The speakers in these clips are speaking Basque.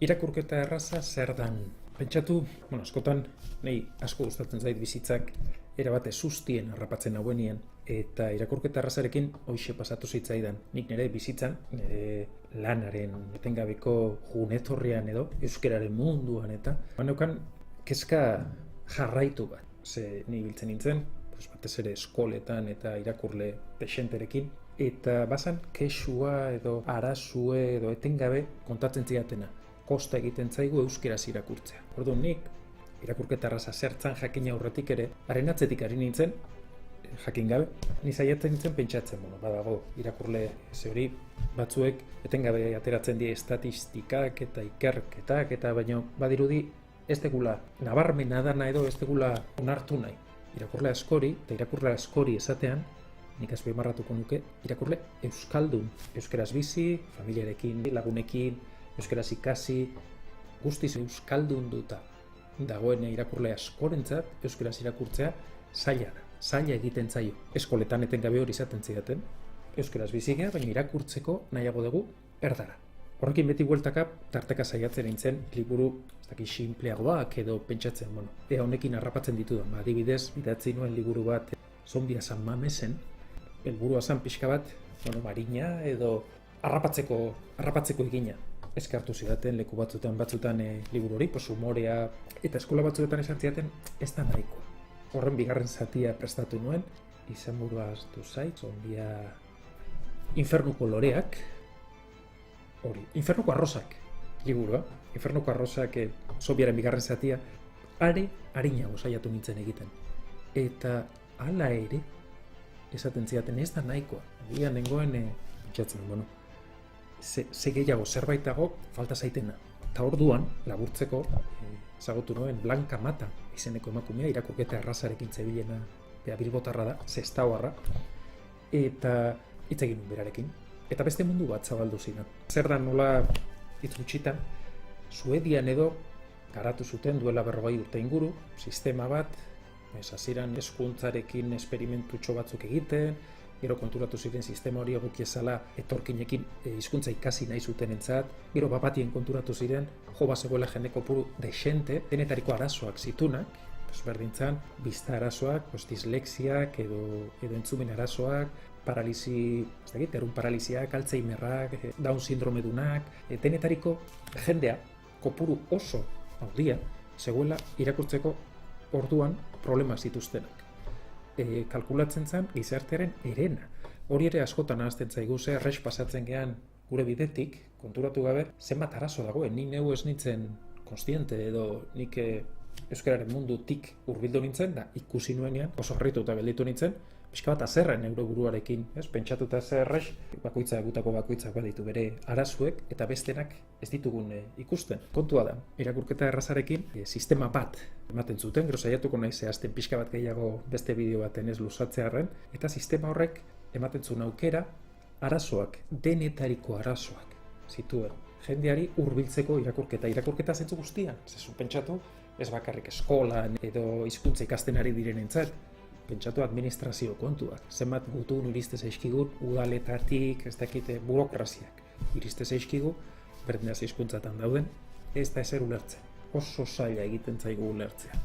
Irakurketa erraza zer dan? Pentsatu, askotan, nahi asko gustatzen zait bizitzak erabate sustien harrapatzen hauenien, eta irakurketa errazarekin hoxe pasatu zitzaidan. Nik nire bizitzan, nire lanaren etengabeko junetorrian edo, euskararen munduan eta, baneukan kezka jarraitu bat. Ze ni biltzen nintzen, batez ere eskoletan eta irakurle pesenterekin, eta bazan kexua edo arazue edo etengabe kontatzen ziatena. Kosta egiten zaigu euskeraz irakurtzea. Orduan nik, irakurketa erraza zertzan jakin aurretik ere, haren atzetik ari nintzen, jakin gabe, ni saiatzen nintzen pentsatzen, badago irakurle hori batzuek etengabe ateratzen die estatistikak eta ikerketak eta baino badirudi ez degula nabarmena dana edo ez degula onartu nahi. Irakurle askori eta irakurle askori esatean, nik azpimarratuko nuke, irakurle euskaldun, euskaraz bizi, familiarekin, lagunekin, euskaraz ikasi, guztiz euskaldun duta dagoen irakurle askorentzat, euskaraz irakurtzea zaila da, zaila egiten zaio. Eskoletan etengabe hori izaten zidaten, euskaraz bizigea, baina irakurtzeko nahiago dugu erdara. Horrekin beti bueltaka, tarteka saiatzen nintzen, liburu sinpleagoak edo pentsatzen, ea honekin harrapatzen ditudan. Adibidez, idatzi nuen liburu bat, Zombia San Mamesen, helburua zan pixka bat, marina edo harrapatzeko egina. Eskartu zidaten leku batzutan liburu hori, humorea, eta eskola batzuetan esan zidaten ez da nahikoa. Horren bigarren zatia prestatu nuen, izenburua ahaztu zait, Zombia Infernuko loreak, hori, Infernuko arrosak liburua, Infernuko arrosak Zombiaren bigarren zatia, arinago saiatu nintzen egiten. Eta hala ere, esaten zidaten ez da nahikoa. Egia nengoen, pentsatzen, ze gehiago zerbaitago falta zaitena. Eta orduan, laburtzeko, ezagutu nuen Blanca Mata izeneko emakumea, irakurketa errazarekin zebilena, bilbotarra da, zestaoarra, eta hitz egin berarekin. Eta beste mundu bat zabaldu ziren. Zer da nola hitz gutxitan, Suedian edo garatu zuten duela 40 urte inguru, sistema bat, hasieran hezkuntzarekin esperimentutxo batzuk egiten, gero konturatu ziren sistema hori egokiezala etorkinekin hizkuntza ikasi nahi zutenentzat, gero bapatien konturatu ziren, zegoela jende kopuru desente, denetariko arazoak zitunak, berdintzan, bizta arazoak, dislexiak edo entzumen arazoak, paralisi, erun paralisiak, Alzheimerrak, Down sindromedunak, denetariko jendea kopuru oso handia zegoela irakurtzeko orduan problema zituztenak. Kalkulatzen zen gizartearen herena. Hori ere askotan ahazten zaigu, erres pasatzen gean gure bidetik, konturatu gabe, zenbat arazo dagoen, ni neu ez nintzen konstiente edo nik euskararen mundutik hurbildu nintzen, da ikusi nuenean, oso harrituta gelditu nintzen, pixka bat azerren neure buruarekin, pentsatuta erres, gutako bakoitzak baditu bere arazuek, eta bestenak ez ditugun ikusten. Kontua da, irakurketa errazarekin sistema bat ematen zuten, gero saiatuko nahi zehazten pixka bat gehiago beste bideo baten ez luzatzearren, eta sistema horrek ematen zuen aukera arazoak, denetariko arazoak zituen. Jendeari hurbiltzeko irakurketa zentzu guztian. Zezu pentsatu, ez bakarrik eskolan edo hizkuntza ikasten ari direnentzat, pentsatu administrazio kontuak. Zenbat gutun iriste zaizkigun, udaletatik, ez dakite burokraziak iriste zaizkigu, berdinaz hizkuntzatan dauden, ez da ezer ulertzen. Oso zaila egiten zaigu ulertzea.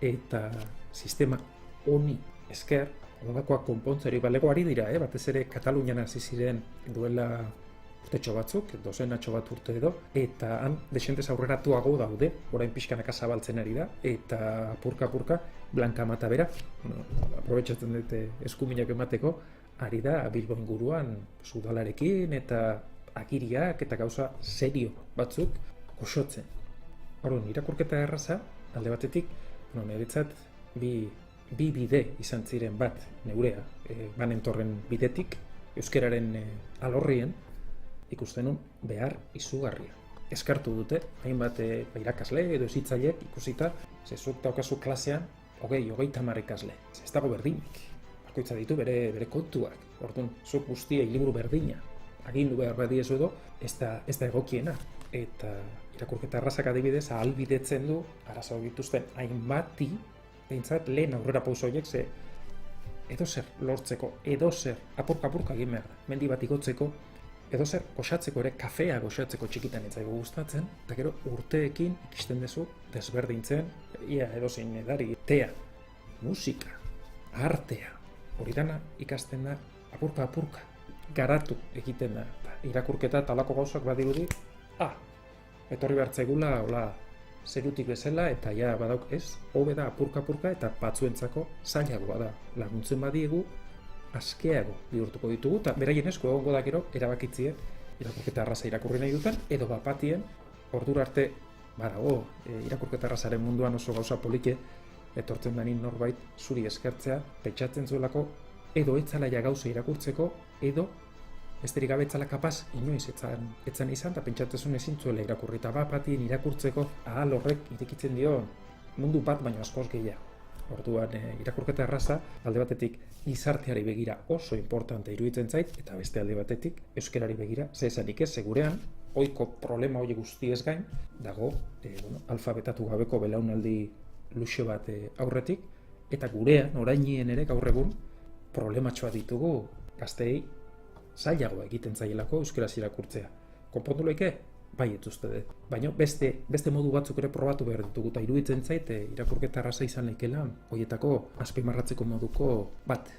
Eta sistema honi esker, ondakoak konpontzeri balegoari dira, batez ere Katalunian hasi ziren duela urtetxo batzuk, dozenatxo bat urte edo, eta han desentez aurreratuago daude, orain pixkanaka zabaltzen ari da, eta apurka-apurka Blanca Mata bera, aprobetxatzen dute eskuminak emateko, ari da Bilbo inguruan udalarekin eta agiriak eta gauza serio batzuk goxotzen. Orduan, irakurketa erraza, alde batetik, niretzat bi bide izan ziren bat, neurea, banentorren bidetik, euskararen alorrien, ikusten nun behar izugarria. Eskartu dute, hainbat irakasle edo hezitzailek ikusita, zuk daukazu klasean, 30 ikasle. Ez dago berdinik. Bakoitza ditu bere kontuak. Orduan, zuk guztiei liburu berdina, agindu behar badiezu edo, ez da egokiena. Eta irakurketa errazak adibidez, ahalbidetzen du, arazo dituzten hainbati, behintzat lehen aurrera pauso horiek, edozer lortzeko, edozer apurka-apurka egin behar da. Mendi bat igotzeko, edo zer goxatzeko ere, kafea goxatzeko txikitan etzaigu gustatzen, eta gero urteekin ikisten duzu desberdintzen, ia edozein edari, tea, musika, artea, hori dana ikasten da apurka, garatu egiten da. Irakurketa talako gauzak badirudi, etorri behartzegula, hola, zerutik bezala, eta ja badauk ez, hobe da apurka eta batzuentzako zailagoa da. Laguntzen badiegu, askeago bihurtuko ditugu, eta beraien esku egongo da gero erabakitzie irakurketa arraza irakurri nahi duten, edo bapatien, ordura arte, barago, irakurketa arrazaren munduan oso gauza polike, etortzen denin norbait zuri eskertzea, pentsatzen zuelako, edo etzala ja gauza irakurtzeko, edo besterik gabe etzala kapaz, inoiz etzan izan, eta pentsatzen ezin zuela irakurri, eta bapatien irakurtzeko, ahal horrek irekitzen dio mundu bat baino askoz gehiago. Orduan, irakurketa erraza, alde batetik gizarteari begira oso importante iruditzen zait, eta beste alde batetik euskerari begira, ze esanik ez, segurean, ohiko problema hori guztiez gain, dago alfabetatu gabeko belaunaldi luxe bat aurretik, eta gurean, orainien ere gaur egun, problematxoa ditugu gazteei zailagoa egiten zaielako euskeraz irakurtzea. Konpondu lehike? Bai, ez uste dut. Baina beste modu batzuk ere probatu behar ditugu, eta iruditzen zait irakurketa arraza izan lehikela, horietako azpimarratzeko moduko bat.